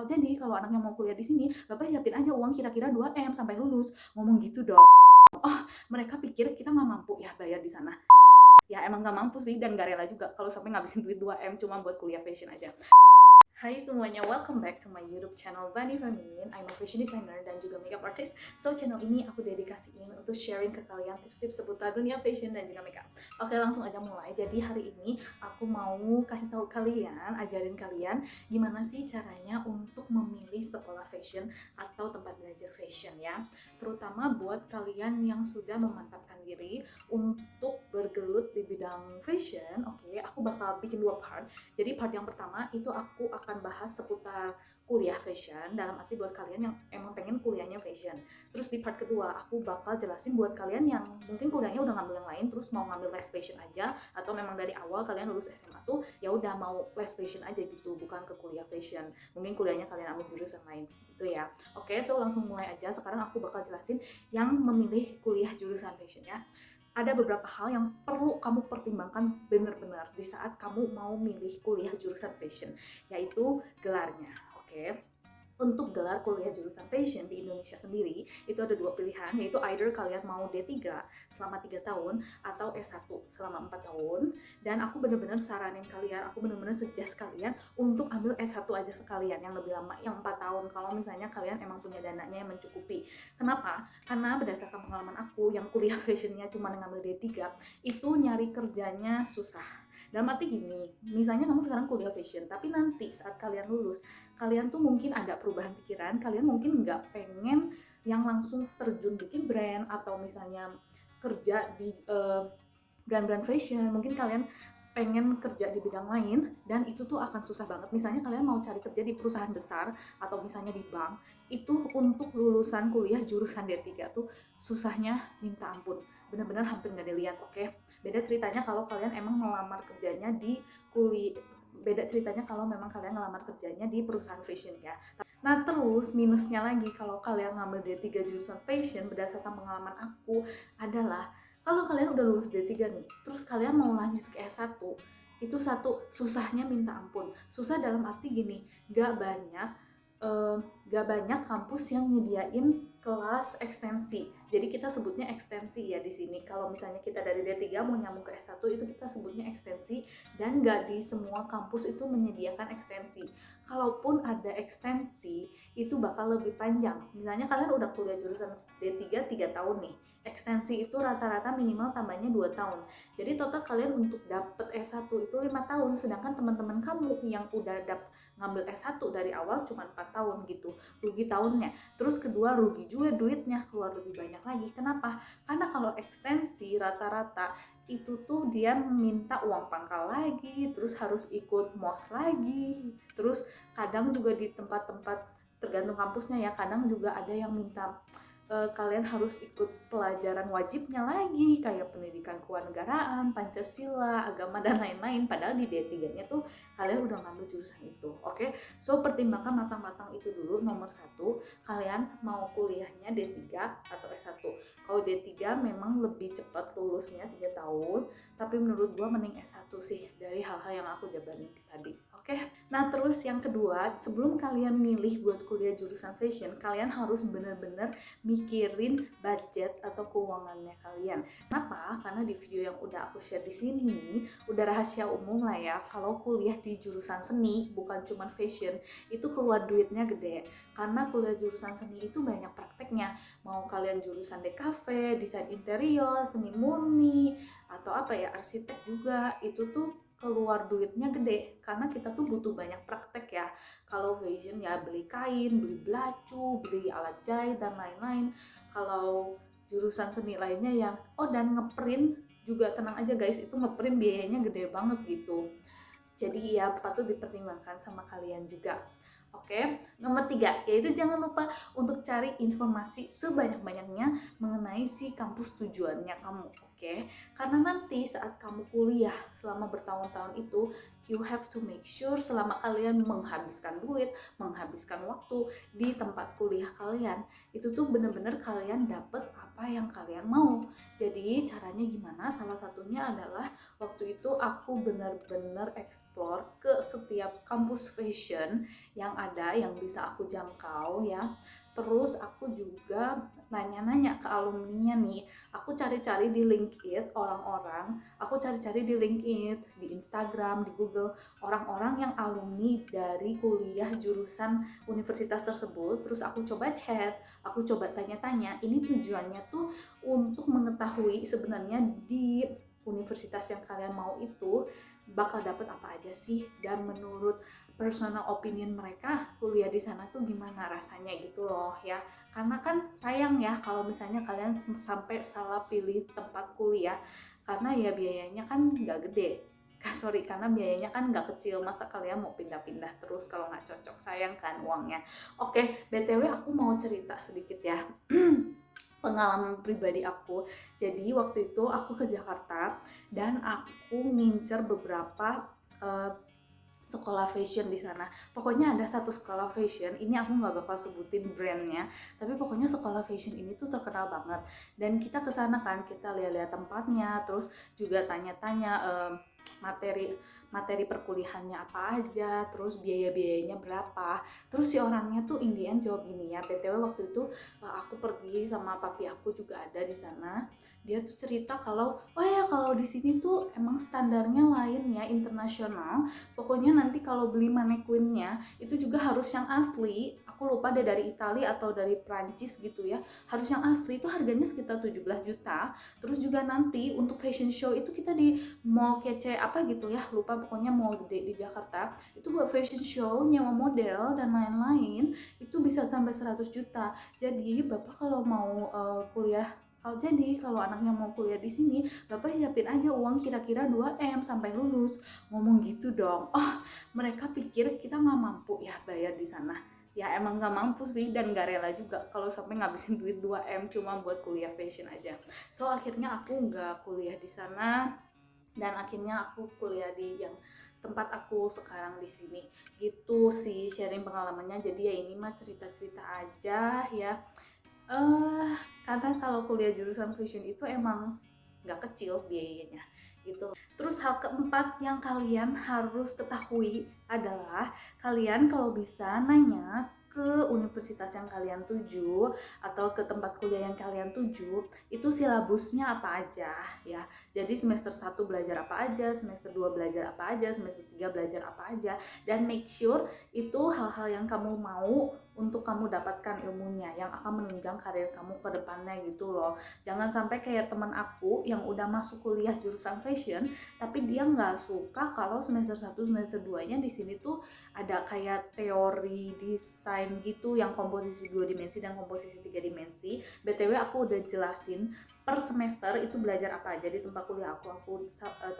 Jadi kalau anaknya mau kuliah di sini, Bapak siapin aja uang kira-kira 2 M sampai lulus. Ngomong gitu dong. Oh, mereka pikir kita nggak mampu ya bayar di sana. Ya emang nggak mampu sih dan nggak rela juga kalau sampai ngabisin duit 2 M cuma buat kuliah fashion aja. Hai semuanya, welcome back to my YouTube channel Vani Feminine. I'm a fashion designer dan juga makeup artist. So channel ini aku dedikasiin untuk sharing ke kalian tips-tips seputar dunia fashion dan juga makeup. Oke, langsung aja mulai. Jadi hari ini aku mau kasih tahu kalian, ajarin kalian gimana sih caranya untuk memilih sekolah fashion atau tempat belajar fashion ya. Terutama buat kalian yang sudah memantapkan diri untuk bergelut di bidang fashion. Oke, aku bakal bikin 2 part. Jadi part yang pertama itu aku akan bahas seputar kuliah fashion, dalam arti buat kalian yang emang pengen kuliahnya fashion. Terus di part kedua aku bakal jelasin buat kalian yang mungkin kuliahnya udah ngambil yang lain terus mau ngambil les fashion aja, atau memang dari awal kalian lulus SMA tuh ya udah mau les fashion aja gitu, bukan ke kuliah fashion. Mungkin kuliahnya kalian ambil jurusan lain gitu ya. Oke, so langsung mulai aja. Sekarang aku bakal jelasin yang memilih kuliah jurusan fashion ya. Ada beberapa hal yang perlu kamu pertimbangkan benar-benar di saat kamu mau milih kuliah jurusan fashion, yaitu gelarnya. Oke. Untuk gelar kuliah jurusan fashion di Indonesia sendiri, itu ada 2 pilihan, yaitu either kalian mau D3 selama 3 tahun atau S1 selama 4 tahun. Dan aku benar-benar saranin kalian, aku benar-benar suggest kalian untuk ambil S1 aja sekalian, yang lebih lama, yang 4 tahun, kalau misalnya kalian emang punya dananya yang mencukupi. Kenapa? Karena berdasarkan pengalaman aku yang kuliah fashionnya cuma ngambil D3, itu nyari kerjanya susah. Dalam arti gini, misalnya kamu sekarang kuliah fashion, tapi nanti saat kalian lulus, kalian tuh mungkin ada perubahan pikiran, kalian mungkin nggak pengen yang langsung terjun bikin brand atau misalnya kerja di brand-brand fashion, mungkin kalian pengen kerja di bidang lain dan itu tuh akan susah banget. Misalnya kalian mau cari kerja di perusahaan besar atau misalnya di bank, itu untuk lulusan kuliah jurusan D3 tuh susahnya minta ampun, bener-bener hampir nggak dilihat. Oke, beda ceritanya kalau kalian emang melamar kerjanya di beda ceritanya kalau memang kalian ngelamar kerjanya di perusahaan fashion ya. Nah terus minusnya lagi kalau kalian ngambil D3 jurusan fashion, berdasarkan pengalaman aku adalah kalau kalian udah lulus D3 nih, terus kalian mau lanjut ke S1, itu satu susahnya minta ampun. Susah dalam arti gini, gak banyak kampus yang nyediain kelas ekstensi. Jadi kita sebutnya ekstensi ya di sini. Kalau misalnya kita dari D3 mau nyambung ke S1 itu kita sebutnya ekstensi, dan gak di semua kampus itu menyediakan ekstensi. Kalaupun ada ekstensi itu bakal lebih panjang. Misalnya kalian udah kuliah jurusan D3 3 tahun nih. Ekstensi itu rata-rata minimal tambahnya 2 tahun. Jadi total kalian untuk dapet S1 itu 5 tahun, sedangkan teman-teman kamu yang udah ngambil S1 dari awal cuma 4 tahun gitu. Rugi tahunnya. Terus kedua rugi juga duitnya, keluar lebih banyak lagi. Kenapa? Karena kalau ekstensi rata-rata itu tuh dia minta uang pangkal lagi, terus harus ikut MOS lagi. Terus kadang juga di tempat-tempat tergantung kampusnya ya, kadang juga ada yang minta kalian harus ikut pelajaran wajibnya lagi kayak pendidikan kewarganegaraan, Pancasila, agama dan lain-lain, padahal di D3-nya tuh kalian udah ngambil jurusan itu. Oke, so pertimbangkan matang-matang itu dulu. Nomor 1, kalian mau kuliahnya D3 atau S1. Kalau D3 memang lebih cepat lulusnya 3 tahun, tapi menurut gua mending S1 sih dari hal-hal yang aku jabarin tadi. Oke, nah terus yang kedua, sebelum kalian milih buat kuliah jurusan fashion, kalian harus bener-bener mikirin budget atau keuangannya kalian. Kenapa? Karena di video yang udah aku share di sini udah rahasia umum lah ya, kalau kuliah di jurusan seni bukan cuma fashion itu keluar duitnya gede. Karena kuliah jurusan seni itu banyak prakteknya. Mau kalian jurusan DKV, desain interior, seni murni, atau apa ya, arsitek juga, itu tuh keluar duitnya gede karena kita tuh butuh banyak praktek ya. Kalau fashion ya beli kain, beli belacu, beli alat jahit dan lain-lain. Kalau jurusan seni lainnya yang dan ngeprint juga, tenang aja guys, itu ngeprint biayanya gede banget gitu. Jadi ya patut dipertimbangkan sama kalian juga. Oke, nomor 3, yaitu jangan lupa untuk cari informasi sebanyak-banyaknya mengenai si kampus tujuannya kamu. Oke, karena nanti saat kamu kuliah selama bertahun-tahun itu, you have to make sure selama kalian menghabiskan duit, menghabiskan waktu di tempat kuliah kalian, itu tuh bener-bener kalian dapet apa yang kalian mau. Jadi caranya gimana? Salah satunya adalah waktu itu aku bener-bener explore ke setiap kampus fashion yang ada, yang bisa aku jangkau ya. Terus aku juga nanya-nanya ke alumninya nih. Aku cari-cari di LinkedIn orang-orang, aku cari-cari di LinkedIn, di Instagram, di Google, orang-orang yang alumni dari kuliah jurusan universitas tersebut. Terus aku coba chat, aku coba tanya-tanya. Ini tujuannya tuh untuk mengetahui sebenarnya di universitas yang kalian mau itu bakal dapet apa aja sih, dan menurut personal opinion mereka kuliah di sana tuh gimana rasanya gitu loh ya. Karena kan sayang ya kalau misalnya kalian sampai salah pilih tempat kuliah, karena ya biayanya kan nggak gede. Sorry, karena biayanya kan nggak kecil, masa kalian mau pindah-pindah terus kalau nggak cocok, sayang kan uangnya. Oke, BTW aku mau cerita sedikit ya. Pengalaman pribadi aku. Jadi waktu itu aku ke Jakarta dan aku ngincer beberapa uh, sekolah fashion di sana. Pokoknya ada satu sekolah fashion, ini aku nggak bakal sebutin brandnya, tapi pokoknya sekolah fashion ini tuh terkenal banget. Dan kita ke sana kan, kita lihat-lihat tempatnya, terus juga tanya-tanya materi materi perkuliahannya apa aja, terus biaya-biayanya berapa. Terus si orangnya tuh in the end jawab gini ya, BTW waktu itu aku pergi sama papi aku juga ada di sana. Dia tuh cerita kalau oh ya, kalau di sini tuh emang standarnya lain ya, internasional. Pokoknya nanti kalau beli mannequinnya itu juga harus yang asli. Aku lupa deh dari Italia atau dari Prancis gitu ya. Harus yang asli, itu harganya sekitar 17 juta. Terus juga nanti untuk fashion show itu kita di mall kece apa gitu ya, lupa, pokoknya mall gede di Jakarta. Itu buat fashion show, nyewa model dan lain-lain itu bisa sampai 100 juta. Jadi Bapak kalau mau kuliah, kalau anaknya mau kuliah di sini, Bapak siapin aja uang kira-kira 2M sampai lulus. Ngomong gitu dong. Oh, mereka pikir kita nggak mampu ya bayar di sana. Ya emang nggak mampu sih, dan nggak rela juga kalau sampai ngabisin duit 2M cuma buat kuliah fashion aja. So akhirnya aku nggak kuliah di sana, dan akhirnya aku kuliah di yang tempat aku sekarang di sini. Gitu sih sharing pengalamannya. Jadi ya ini mah cerita-cerita aja ya. Karena kalau kuliah jurusan fashion itu emang nggak kecil biayanya gitu. Terus hal keempat yang kalian harus ketahui adalah kalian kalau bisa nanya ke universitas yang kalian tuju atau ke tempat kuliah yang kalian tuju, itu silabusnya apa aja ya. Jadi semester 1 belajar apa aja, semester 2 belajar apa aja, semester 3 belajar apa aja, dan make sure itu hal-hal yang kamu mau untuk kamu dapatkan ilmunya yang akan menunjang karir kamu ke depannya gitu loh. Jangan sampai kayak teman aku yang udah masuk kuliah jurusan fashion tapi dia nggak suka kalau semester 1 semester 2 nya di sini tuh ada kayak teori desain gitu yang komposisi 2 dimensi dan komposisi 3 dimensi. BTW aku udah jelasin per semester itu belajar apa aja di tempat kuliah aku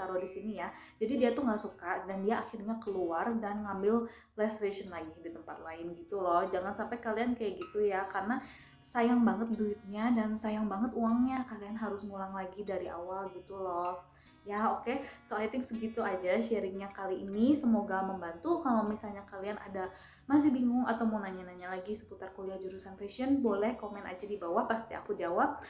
taruh di sini ya. Jadi dia tuh nggak suka dan dia akhirnya keluar dan ngambil les fashion lagi di tempat lain gitu loh. Jangan sampai kalian kayak gitu ya, karena sayang banget duitnya dan sayang banget uangnya, kalian harus ngulang lagi dari awal gitu loh. Ya oke, so I think segitu aja sharingnya kali ini, semoga membantu. Kalau misalnya kalian ada masih bingung atau mau nanya-nanya lagi seputar kuliah jurusan fashion, boleh komen aja di bawah, pasti aku jawab.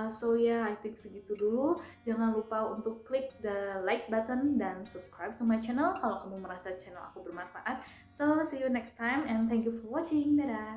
So yeah, I think segitu dulu. Jangan lupa untuk klik the like button dan subscribe to my channel kalau kamu merasa channel aku bermanfaat. So see you next time and thank you for watching. Dadah!